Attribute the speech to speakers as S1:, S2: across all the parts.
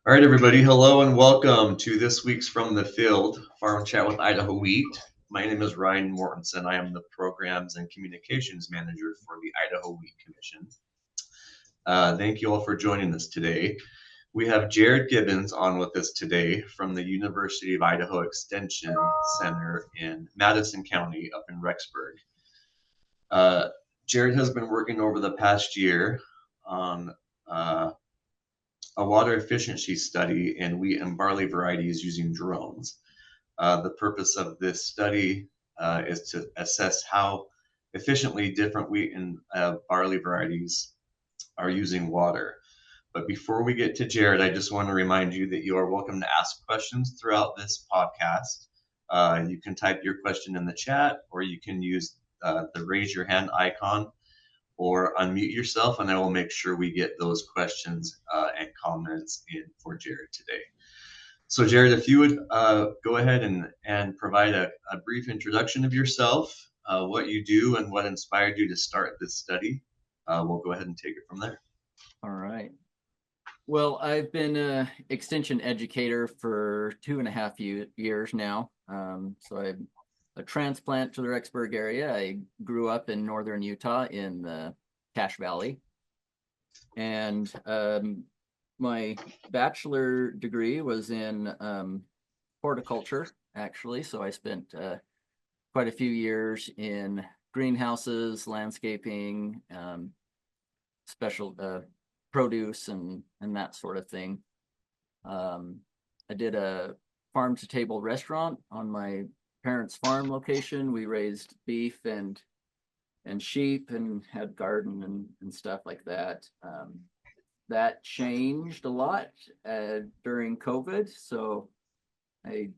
S1: All right, everybody. Hello and welcome to this week's From the Field Farm Chat with Idaho Wheat. My name is Ryan Mortensen. I am the Programs and Communications Manager for the Idaho Wheat Commission. Thank you all for joining us today. We have Jared Gibbons on with us today from the University of Idaho Extension Center in Madison County up in Rexburg. Jared has been working over the past year on a water efficiency study in wheat and barley varieties using drones. The purpose of this study is to assess how efficiently different wheat and barley varieties are using water. But before we get to Jared, I just want to remind you that you are welcome to ask questions throughout this podcast. You can type your question in the chat, or you can use the raise your hand icon, or unmute yourself, and I will make sure we get those questions and comments in for Jared today. So Jared, if you would go ahead and provide a brief introduction of yourself, what you do and what inspired you to start this study, we'll go ahead and take it from there.
S2: All right. Well, I've been an extension educator for 2.5 years now. So I'm a transplant to the Rexburg area. I grew up in northern Utah in the Cache Valley. And my bachelor degree was in horticulture, actually. So I spent quite a few years in greenhouses, landscaping, special produce and that sort of thing. I did a farm to table restaurant on my parents' farm location. We raised beef and sheep and had garden and stuff like that. That changed a lot during COVID. So I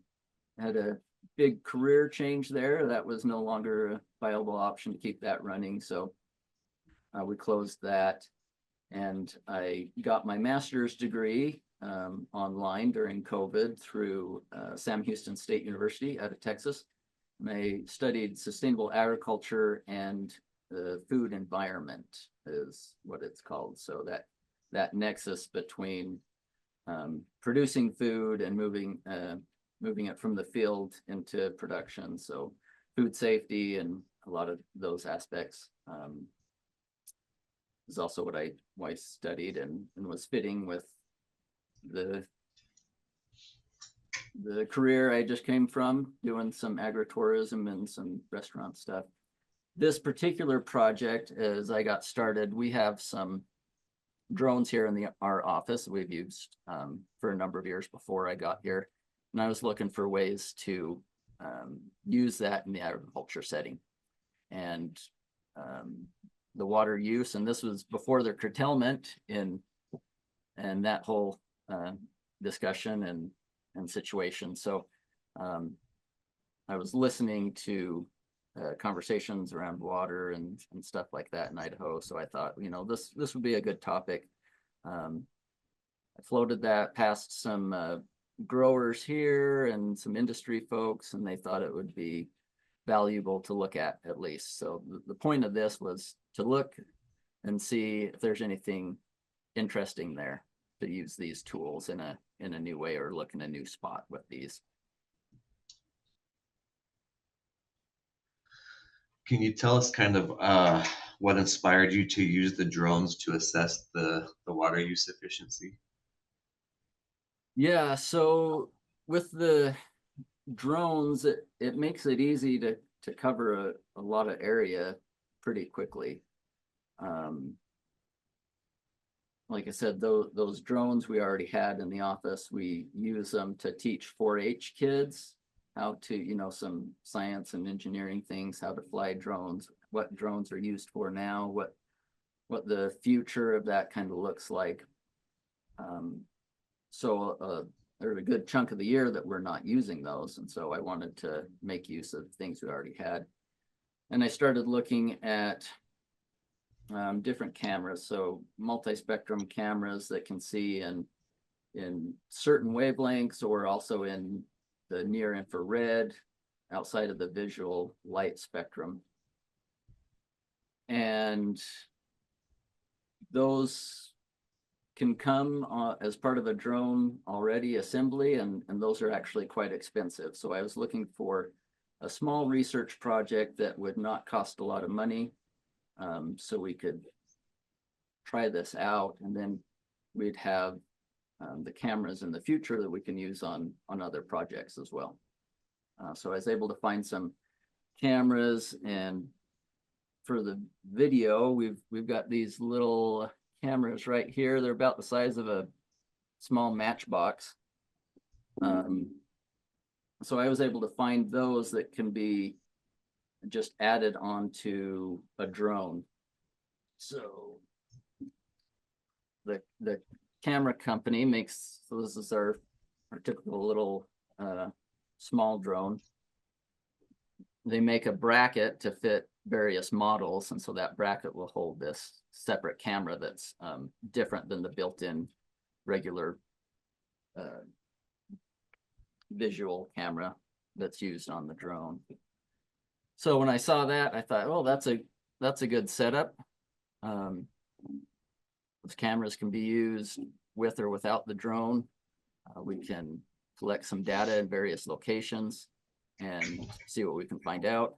S2: had a big career change there. That was no longer a viable option to keep that running. So we closed that. And I got my master's degree online during COVID through Sam Houston State University out of Texas. And I studied sustainable agriculture and the food environment is what it's called. So that nexus between producing food and moving it from the field into production. So food safety and a lot of those aspects is also what I studied and was fitting with the career I just came from, doing some agritourism and some restaurant stuff. This particular project, as I got started, we have some drones here in our office we've used for a number of years before I got here. And I was looking for ways to use that in the agriculture setting. And the water use, and this was before the curtailment and that whole discussion and situation. So I was listening to conversations around water and stuff like that in Idaho. So I thought, this would be a good topic. I floated that past some growers here and some industry folks, and they thought it would be valuable to look at least. So the point of this was to look and see if there's anything interesting there to use these tools in a new way or look in a new spot with these.
S1: Can you tell us kind of what inspired you to use the drones to assess the water use efficiency?
S2: Yeah, so with the drones, it makes it easy to cover a lot of area pretty quickly. Like I said, those drones we already had in the office. We use them to teach 4-H kids how to, some science and engineering things, how to fly drones, what drones are used for now, what the future of that kind of looks like. So there's a good chunk of the year that we're not using those. And so I wanted to make use of things we already had. And I started looking at different cameras. So multi-spectrum cameras that can see in certain wavelengths or also in the near infrared outside of the visual light spectrum. And those can come as part of a drone already assembly, and those are actually quite expensive. So I was looking for a small research project that would not cost a lot of money, so we could try this out, and then we'd have the cameras in the future that we can use on other projects as well. So I was able to find some cameras, and for the video, we've got these little cameras right here. They're about the size of a small matchbox. So I was able to find those that can be just added onto a drone. So the camera company makes, so this is our typical little small drone. They make a bracket to fit various models, and so that bracket will hold this separate camera that's different than the built-in regular visual camera that's used on the drone. So when I saw that, I thought, oh, that's a good setup. Those cameras can be used with or without the drone. We can collect some data in various locations and see what we can find out.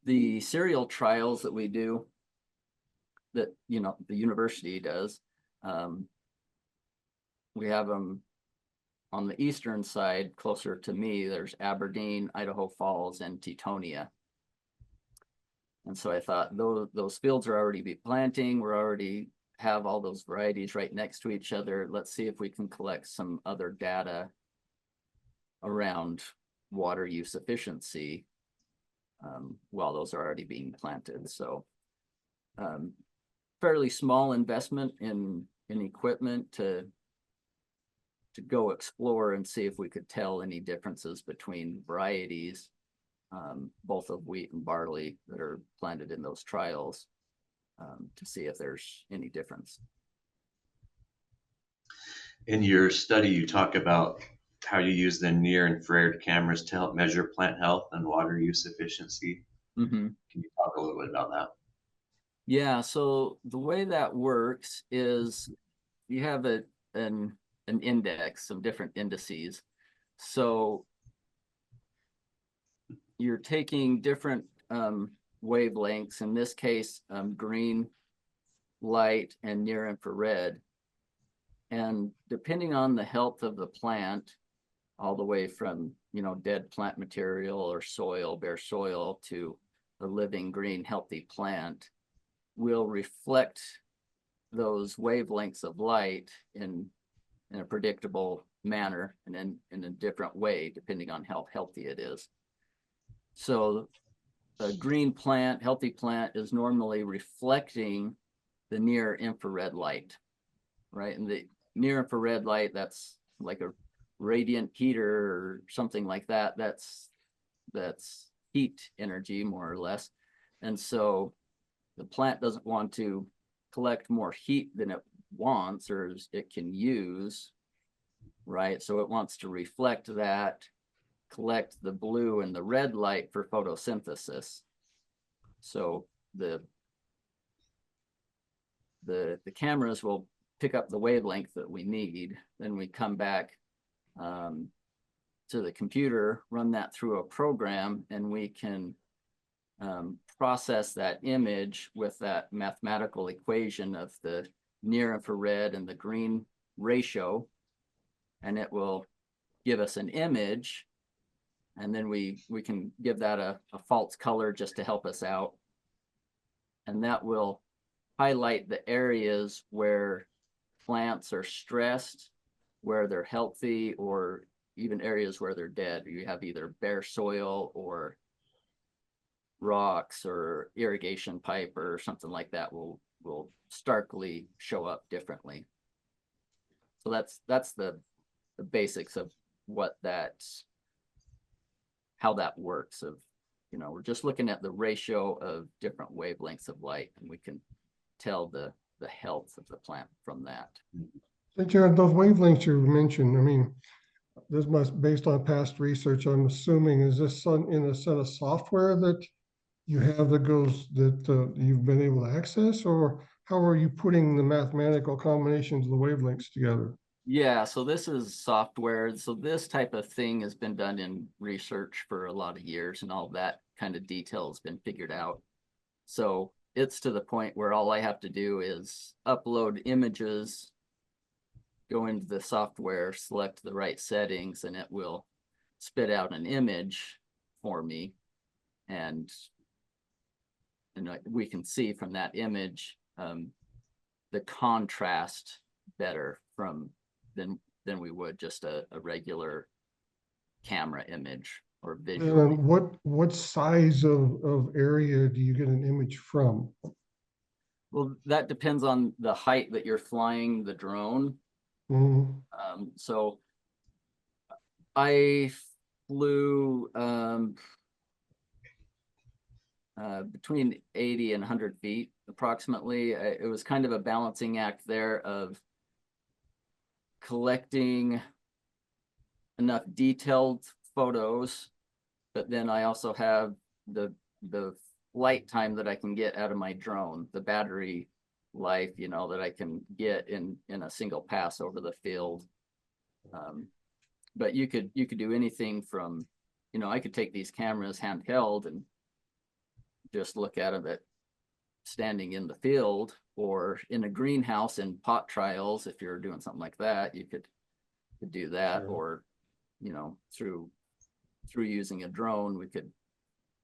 S2: The serial trials that we do, that the university does, we have them on the eastern side, closer to me. There's Aberdeen, Idaho Falls, and Teutonia. And so I thought those fields are already be planting. We're already have all those varieties right next to each other. Let's see if we can collect some other data around water use efficiency while those are already being planted. So fairly small investment in equipment to go explore and see if we could tell any differences between varieties, both of wheat and barley that are planted in those trials, to see if there's any difference.
S1: In your study, you talk about how you use the near infrared cameras to help measure plant health and water use efficiency.
S2: Mm-hmm.
S1: Can you talk a little bit about that?
S2: Yeah, so the way that works is you have an index, some different indices. So you're taking different wavelengths, in this case, green, light, and near infrared. And depending on the health of the plant, all the way from, dead plant material or soil, bare soil, to a living, green, healthy plant, will reflect those wavelengths of light in a predictable manner and in a different way, depending on how healthy it is. So a green plant, healthy plant, is normally reflecting the near infrared light, right? And the near infrared light, that's like a radiant heater or something like that. That's heat energy, more or less. And so the plant doesn't want to collect more heat than it wants or it can use, right? So it wants to reflect that, collect the blue and the red light for photosynthesis. So the cameras will pick up the wavelength that we need. Then we come back to the computer, run that through a program, and we can process that image with that mathematical equation of the near infrared and the green ratio, and it will give us an image, and then we can give that a false color just to help us out, and that will highlight the areas where plants are stressed, where they're healthy, or even areas where they're dead. You have either bare soil or rocks or irrigation pipe or something like that will starkly show up differently. So that's the basics of how that works. Of we're just looking at the ratio of different wavelengths of light, and we can tell the health of the plant from that.
S3: So Jared, those wavelengths you mentioned, I mean, this must, based on past research, I'm assuming, is this in a set of software that you have that you've been able to access, or how are you putting the mathematical combinations of the wavelengths together?
S2: Yeah, so this is software. So this type of thing has been done in research for a lot of years, and all that kind of detail has been figured out. So it's to the point where all I have to do is upload images, go into the software, select the right settings, and it will spit out an image for me. And we can see from that image the contrast better than we would just a regular camera image or visual.
S3: And what size of area do you get an image from?
S2: Well, that depends on the height that you're flying the drone.
S3: Mhm.
S2: So I flew between 80 and 100 feet approximately. It was kind of a balancing act there of collecting enough detailed photos, but then I also have the flight time that I can get out of my drone, the battery life, that I can get in a single pass over the field. But you could do anything from, I could take these cameras handheld and just look at them at standing in the field or in a greenhouse in pot trials. If you're doing something like that, you could do that. Sure. Or through using a drone, we could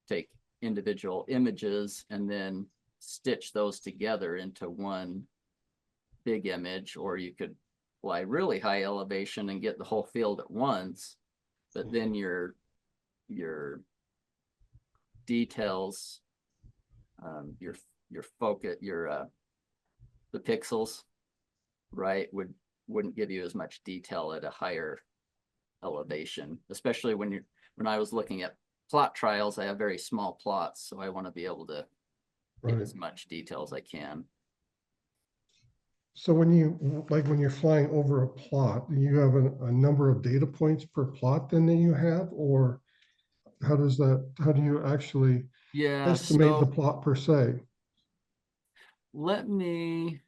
S2: take individual images and then stitch those together into one big image. Or you could fly really high elevation and get the whole field at once, but then your details, your focus, the pixels, right, wouldn't give you as much detail at a higher elevation, especially when I was looking at plot trials. I have very small plots, so I want to be able to get as much detail as I can.
S3: So when you're flying over a plot, you have a number of data points per plot then that you have, or how do you actually estimate the plot per se?
S2: Let me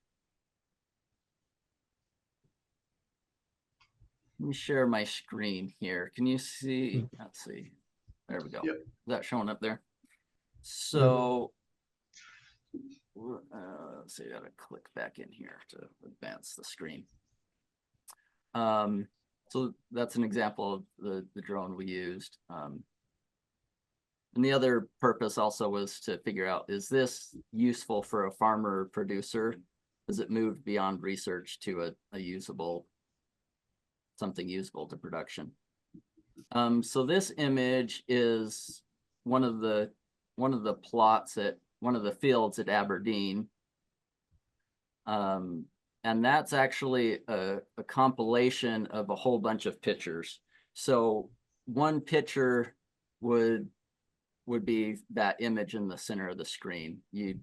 S2: share my screen here. Can you see? Let's see. There we go.
S1: Yep.
S2: Is that showing up there? So let's see. I gotta click back in here to advance the screen. So that's an example of the drone we used. And the other purpose also was to figure out, is this useful for a farmer or producer? Does it move beyond research to something usable to production? So this image is one of the plots at one of the fields at Aberdeen. And that's actually a compilation of a whole bunch of pictures. So one picture would be that image in the center of the screen. You'd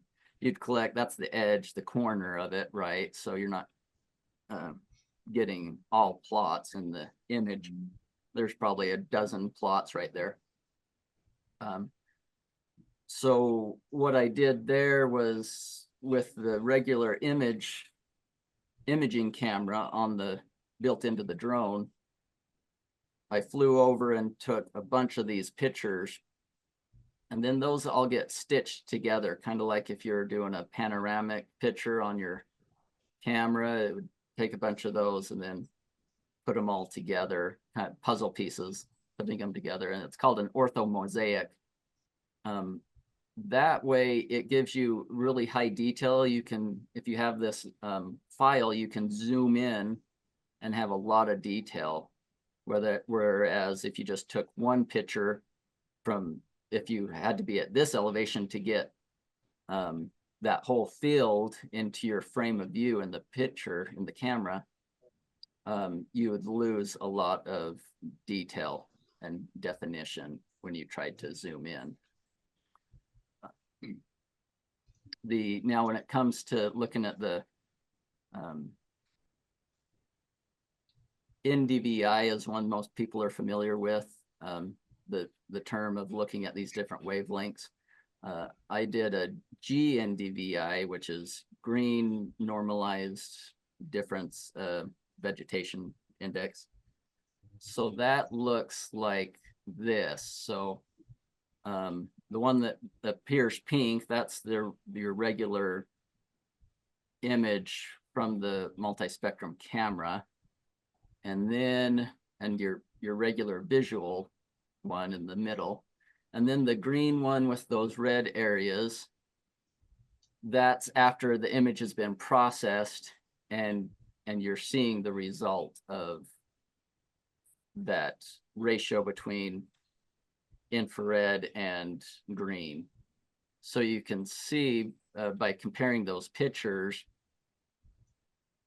S2: collect, that's the edge, the corner of it, right? So you're not getting all plots in the image. There's probably a dozen plots right there. So what I did there was, with the regular imaging camera built into the drone, I flew over and took a bunch of these pictures, and then those all get stitched together, kind of like if you're doing a panoramic picture on your camera. It would take a bunch of those and then put them all together, kind of puzzle pieces, putting them together, and it's called an orthomosaic. That way it gives you really high detail. You can, if you have this file, you can zoom in and have a lot of detail. Whereas if you just took one picture if you had to be at this elevation to get that whole field into your frame of view in the picture, in the camera, you would lose a lot of detail and definition when you tried to zoom in. Now when it comes to looking at the NDVI is one most people are familiar with, the term of looking at these different wavelengths. I did a GNDVI, which is green normalized difference vegetation index. So that looks like this. So the one that appears pink, that's your regular image from the multispectrum camera. And then, and your regular visual one in the middle. And then the green one with those red areas, that's after the image has been processed and you're seeing the result of that ratio between infrared and green. So you can see by comparing those pictures,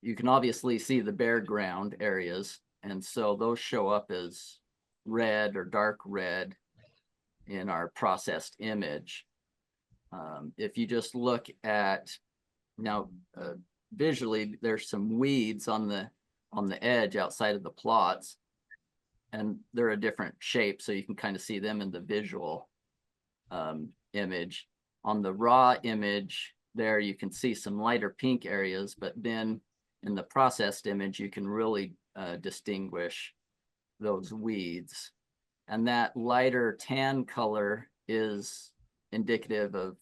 S2: you can obviously see the bare ground areas. And so those show up as red or dark red in our processed image. If you just look at now visually, there's some weeds on the edge outside of the plots, and they're a different shape, so you can kind of see them in the visual image. On the raw image there, you can see some lighter pink areas, but then in the processed image, you can really distinguish those weeds. And that lighter tan color is indicative of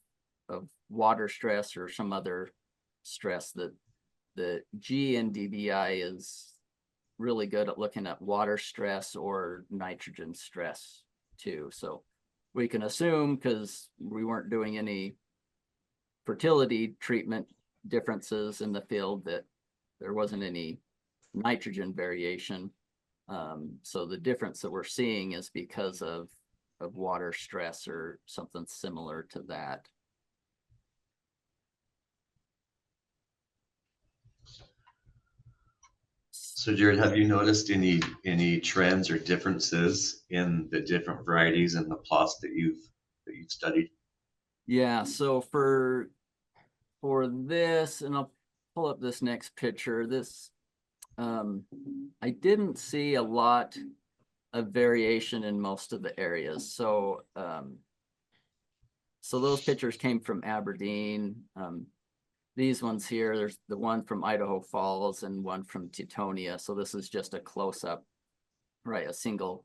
S2: water stress or some other stress. That the GNDVI is really good at looking at water stress or nitrogen stress too. So we can assume, because we weren't doing any fertility treatment differences in the field, that there wasn't any nitrogen variation. So the difference that we're seeing is because of water stress or something similar to that.
S1: So Jared, have you noticed any trends or differences in the different varieties and the plots that you've studied?
S2: Yeah, so for this, and I'll pull up this next picture, this I didn't see a lot of variation in most of the areas. So so those pictures came from Aberdeen. These ones here, there's the one from Idaho Falls and one from Teutonia. So this is just a close-up, right? A single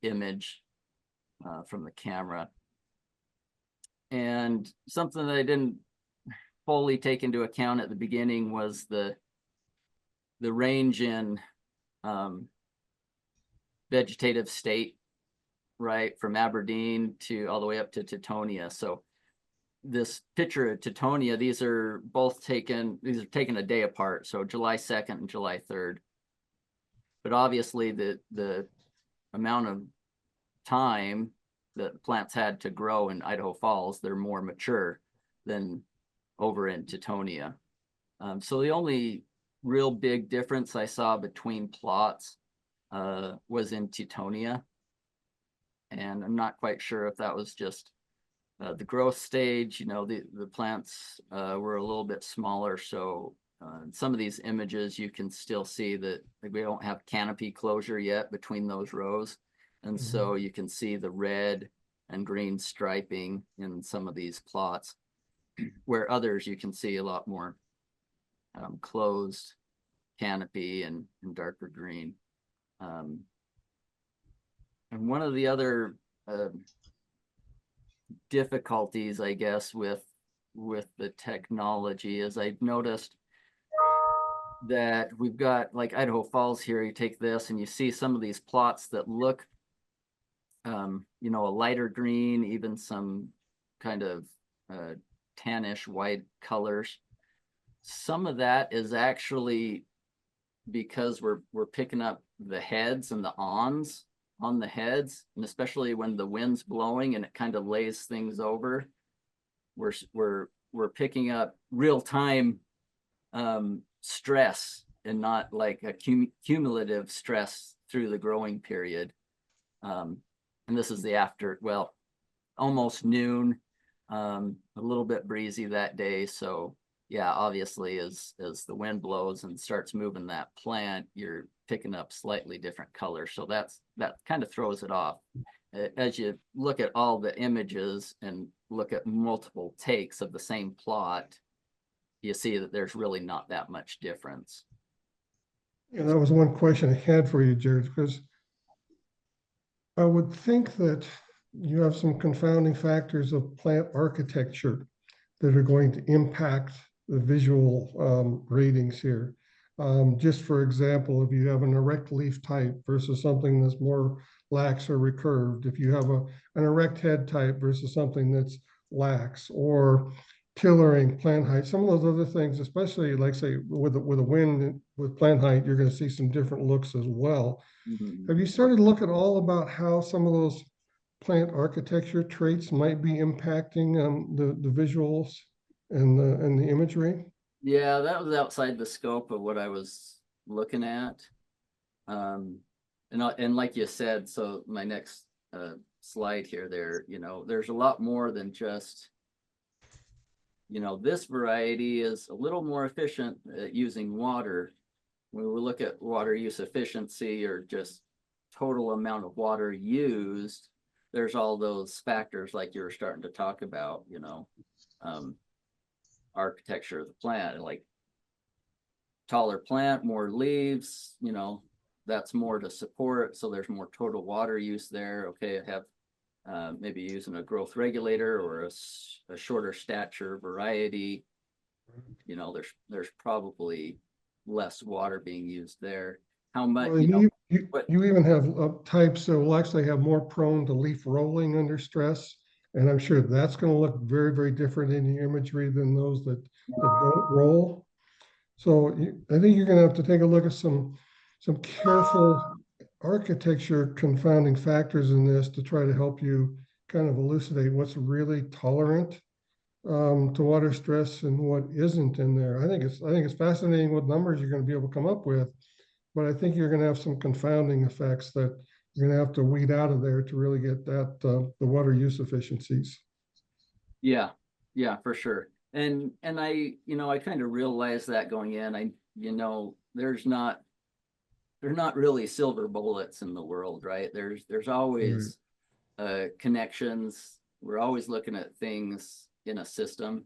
S2: image from the camera. And something that I didn't fully take into account at the beginning was the range in vegetative state, right? From Aberdeen to all the way up to Teutonia. So this picture of Teutonia, these are taken a day apart. So July 2nd and July 3rd. But obviously the amount of time that plants had to grow in Idaho Falls, they're more mature than over in Teutonia. So the only real big difference I saw between plots was in Teutonia. And I'm not quite sure if that was just the growth stage. You know, the plants were a little bit smaller. So in some of these images, you can still see that we don't have canopy closure yet between those rows. And so you can see the red and green striping in some of these plots, where others you can see a lot more closed canopy and darker green. And one of the other difficulties, I guess, with the technology is I've noticed that we've got, like Idaho Falls here, you take this and you see some of these plots that look you know, a lighter green, even some kind of tannish white colors. Some of that is actually because we're picking up the heads and the awns on the heads, and especially when the wind's blowing and it kind of lays things over, we're picking up real-time stress and not like a cumulative stress through the growing period. And this is the after, well, almost noon, a little bit breezy that day. So yeah, obviously as the wind blows and starts moving that plant, you're picking up slightly different colors. So that kind of throws it off. as you look at all the images and look at multiple takes of the same plot, you see that there's really not that much difference.
S3: And that was one question I had for you, Jared, because I would think that you have some confounding factors of plant architecture that are going to impact the visual ratings here. Just for example, if you have an erect leaf type versus something that's more lax or recurved, if you have an erect head type versus something that's lax, or tillering, plant height, some of those other things, especially like say with a wind, with plant height, you're going to see some different looks as well.
S2: Mm-hmm.
S3: Have you started to look at all about how some of those plant architecture traits might be impacting the visuals and the imagery?
S2: Yeah, that was outside the scope of what I was looking at. And like you said, so my next slide here, there's a lot more than just, this variety is a little more efficient at using water. When we look at water use efficiency or just total amount of water used, there's all those factors like you were starting to talk about, architecture of the plant, like taller plant, more leaves, that's more to support. So there's more total water use there. Okay, I have maybe using a growth regulator or a shorter stature variety. There's probably less water being used there. How much?
S3: Well, you even have types that will actually have more prone to leaf rolling under stress. And I'm sure that's going to look very, very different in the imagery than those that don't roll. So I think you're going to have to take a look at some careful architecture confounding factors in this to try to help you kind of elucidate what's really tolerant to water stress and what isn't in there. I think it's fascinating what numbers you're going to be able to come up with, but I think you're going to have some confounding effects that you're going to have to weed out of there to really get that the water use efficiencies.
S2: Yeah, for sure. And I kind of realized that going in. There's not really silver bullets in the world, right? There's always connections. We're always looking at things in a system.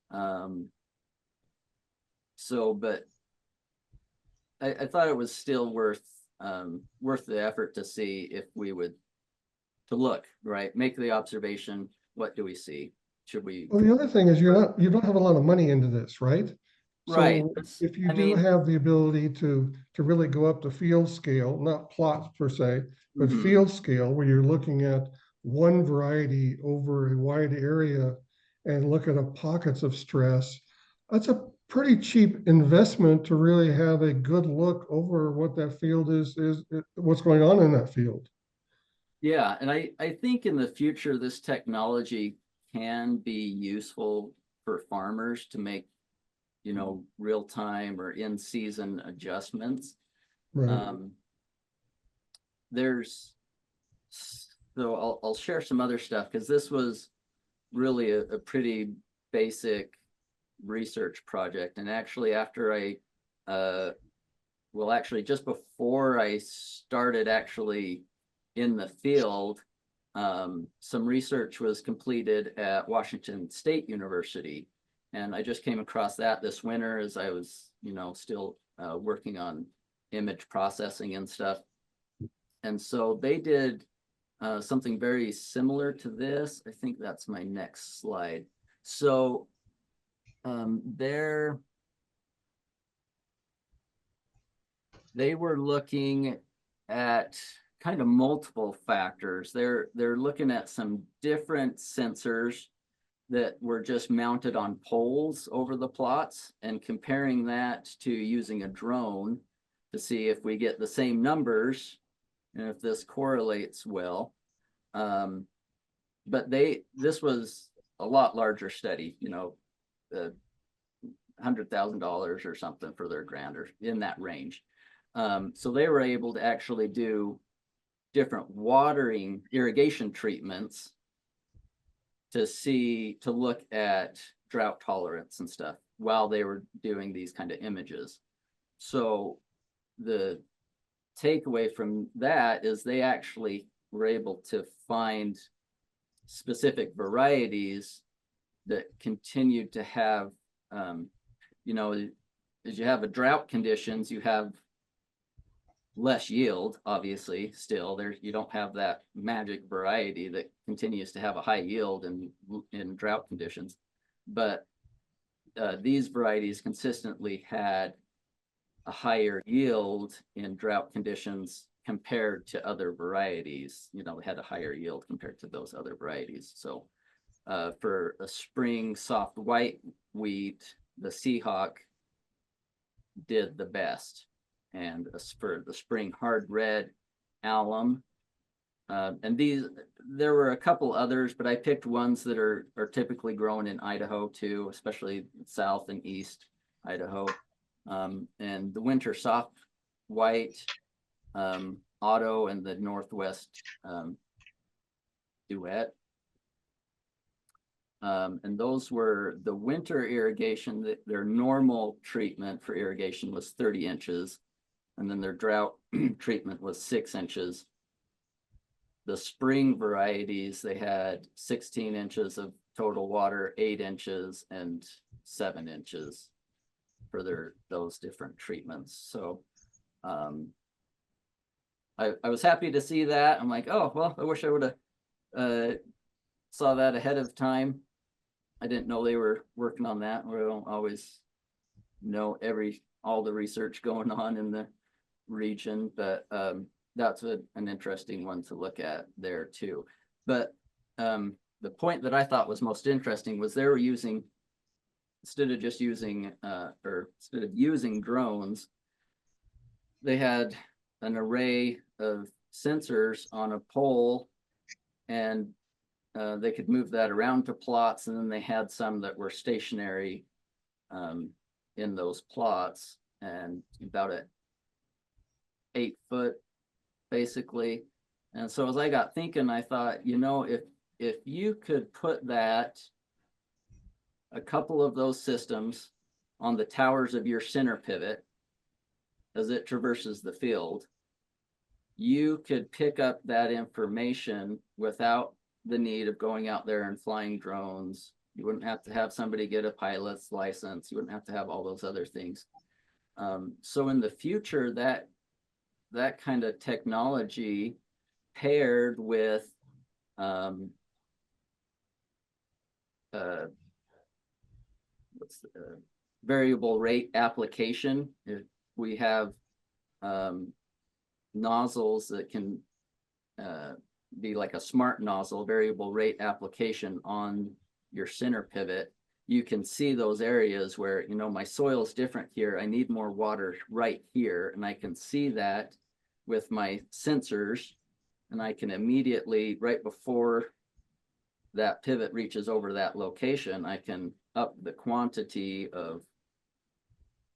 S2: But I thought it was still worth the effort to see if we would look, right? Make the observation. What do we see? Should we?
S3: Well, the other thing is you don't have a lot of money into this, right?
S2: Right.
S3: So if you do have the ability to really go up to field scale, not plots per se, but field scale, where you're looking at one variety over a wide area and look at pockets of stress, that's a pretty cheap investment to really have a good look over what that field is what's going on in that field.
S2: Yeah, and I think in the future this technology can be useful for farmers to make real time or in season adjustments.
S3: Right.
S2: I'll share some other stuff because this was really a pretty basic research project. And actually after just before I started actually in the field, some research was completed at Washington State University. And I just came across that this winter as I was, still working on image processing and stuff. And so they did something very similar to this. I think that's my next slide. So they were looking at kind of multiple factors. They're looking at some different sensors that were just mounted on poles over the plots and comparing that to using a drone to see if we get the same numbers and if this correlates well. But this was a lot larger study, $100,000 or something for their grant or in that range. So they were able to actually do different irrigation treatments to look at drought tolerance and stuff while they were doing these kind of images. So the takeaway from that is they actually were able to find specific varieties that continued to have, you know, as you have a drought conditions, you have less yield, obviously, still there, you don't have that magic variety that continues to have a high yield in drought conditions. But these varieties consistently had a higher yield in drought conditions compared to other varieties. You know, had a higher yield compared to those other varieties. So for a spring soft white wheat, the Seahawk did the best. And for the spring hard red alum, and there were a couple others, but I picked ones that are typically grown in Idaho too, especially South and East Idaho. And the winter soft white, auto, and the Northwest duet. And those were the winter irrigation, their normal treatment for irrigation was 30 inches. And then their drought treatment was 6 inches. The spring varieties, they had 16 inches of total water, 8 inches, and 7 inches for those different treatments. So I was happy to see that. I'm like, oh, well, I wish I would have saw that ahead of time. I didn't know they were working on that. We don't always know all the research going on in the region, but that's an interesting one to look at there too. But the point that I thought was most interesting was they were using, instead of using drones, they had an array of sensors on a pole, and they could move that around to plots, and then they had some that were stationary in those plots, and about a 8-foot basically. And so as I got thinking, I thought, you know, if you could put a couple of those systems on the towers of your center pivot as it traverses the field, you could pick up that information without the need of going out there and flying drones. You wouldn't have to have somebody get a pilot's license. You wouldn't have to have all those other things. So in the future, that kind of technology paired with variable rate application. If we have nozzles that can be like a smart nozzle, variable rate application on your center pivot, you can see those areas where, you know, my soil is different here. I need more water right here. And I can see that with my sensors, and I can immediately, right before that pivot reaches over that location, I can up the quantity of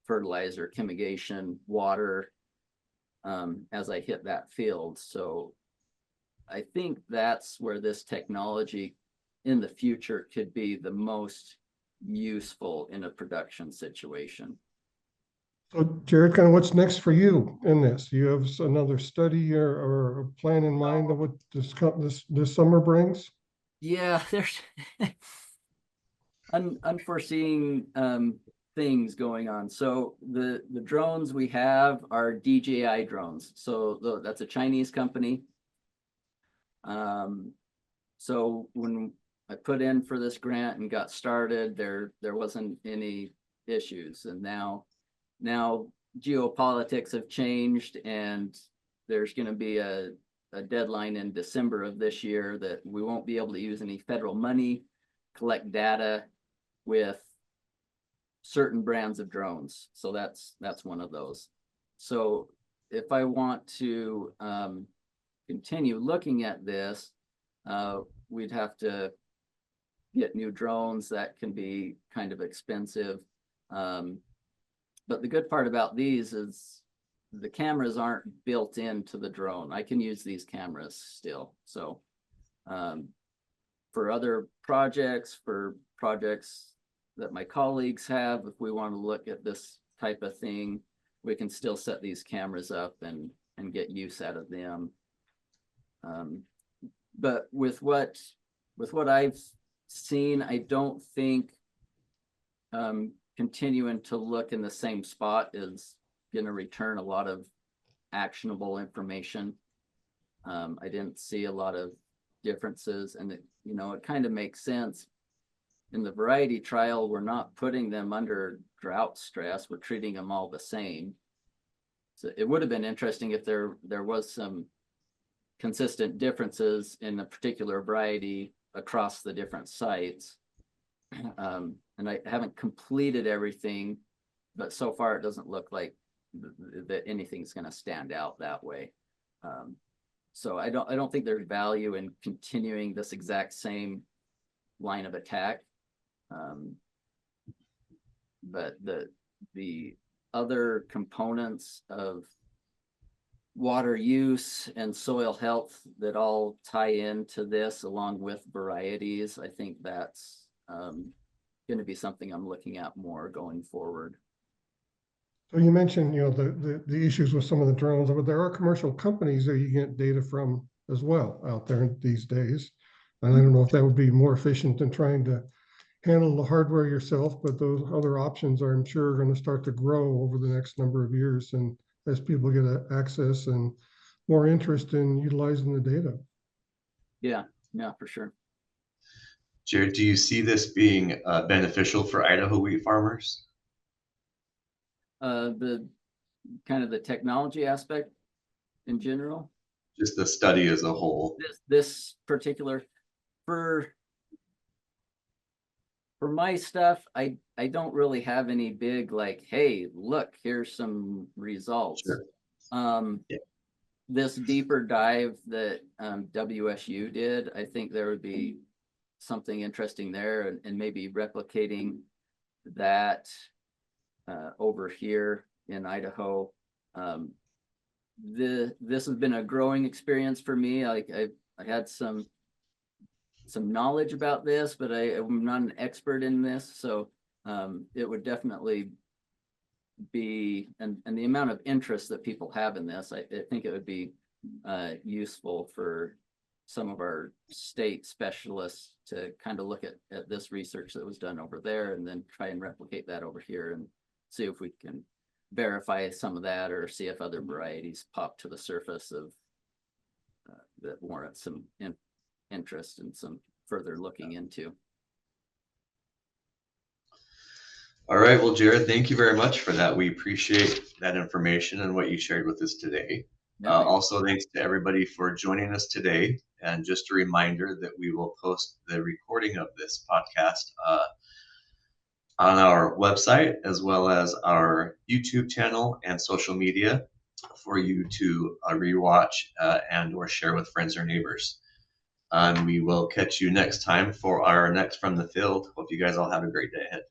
S2: fertilizer, chemigation, water as I hit that field. So I think that's where this technology in the future could be the most useful in a production situation.
S3: So Jared, kind of what's next for you in this? Do you have another study or a plan in mind of what this summer brings?
S2: Yeah, there's unforeseen things going on. So the drones we have are DJI drones. So that's a Chinese company. So when I put in for this grant and got started, there wasn't any issues. And now geopolitics have changed, and there's going to be a deadline in December of this year that we won't be able to use any federal money, collect data with certain brands of drones. So that's one of those. So if I want to continue looking at this, we'd have to get new drones. That can be kind of expensive. But the good part about these is the cameras aren't built into the drone. I can use these cameras still. So for other projects, that my colleagues have, if we want to look at this type of thing, we can still set these cameras up and get use out of them. But with what I've seen, I don't think continuing to look in the same spot is going to return a lot of actionable information. I didn't see a lot of differences, and it kind of makes sense. In the variety trial, we're not putting them under drought stress. We're treating them all the same. So it would have been interesting if there was some consistent differences in a particular variety across the different sites. And I haven't completed everything, but so far it doesn't look like that anything's going to stand out that way. So I don't think there's value in continuing this exact same line of attack. But the other components of water use and soil health that all tie into this, along with varieties, I think that's going to be something I'm looking at more going forward.
S3: So you mentioned, the issues with some of the drones, but there are commercial companies that you get data from as well out there these days. And I don't know if that would be more efficient than trying to handle the hardware yourself, but those other options are, I'm sure, going to start to grow over the next number of years, and as people get access and more interest in utilizing the data. Yeah,
S2: for sure.
S1: Jared, do you see this being beneficial for Idaho wheat farmers?
S2: The kind of the technology aspect in general?
S1: Just the study as a whole.
S2: This particular, for my stuff, I don't really have any big, like, hey, look, here's some results.
S1: Sure.
S2: Yeah. This deeper dive that WSU did, I think there would be something interesting there, and maybe replicating that over here in Idaho. This has been a growing experience for me. I had some knowledge about this, but I'm not an expert in this, so it would definitely be, and the amount of interest that people have in this, I think it would be useful for some of our state specialists to kind of look at this research that was done over there, and then try and replicate that over here and see if we can verify some of that, or see if other varieties pop to the surface of that warrant some interest and some further looking into.
S1: All right, well, Jared, thank you very much for that. We appreciate that information and what you shared with us today. Also, thanks to everybody for joining us today. And just a reminder that we will post the recording of this podcast on our website, as well as our YouTube channel and social media, for you to rewatch and or share with friends or neighbors. And we will catch you next time for our next From the Field. Hope you guys all have a great day ahead.